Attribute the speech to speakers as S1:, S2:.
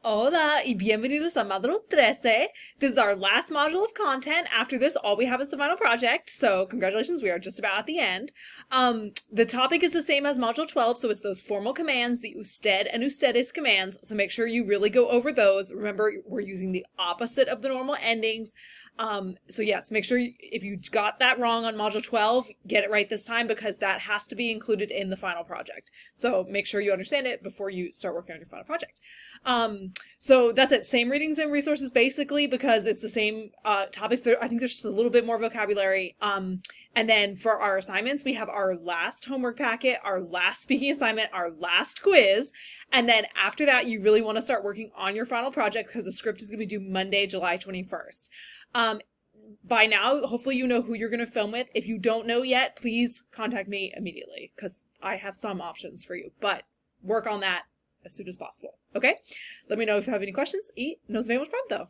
S1: Hola y bienvenidos a Módulo 13. This is our last module of content. After this, all we have is the final project. So congratulations, we are just about at the end. The topic is the same as Module 12, so it's those formal commands, the usted and ustedes commands. So make sure you really go over those. Remember, we're using the opposite of the normal endings. So yes, make sure if you got that wrong on Module 12, get it right this time because that has to be included in the final project. So make sure you understand it before you start working on your final project. So that's it. Same readings and resources basically because it's the same topics. I think there's just a little bit more vocabulary. And then for our assignments, we have our last homework packet, our last speaking assignment, our last quiz. And then after that, you really want to start working on your final project because the script is going to be due Monday, July 21st. By now, hopefully you know who you're going to film with. If you don't know yet, please contact me immediately because I have some options for you, but work on that as soon as possible. Okay? Let me know if you have any questions y nos vemos pronto.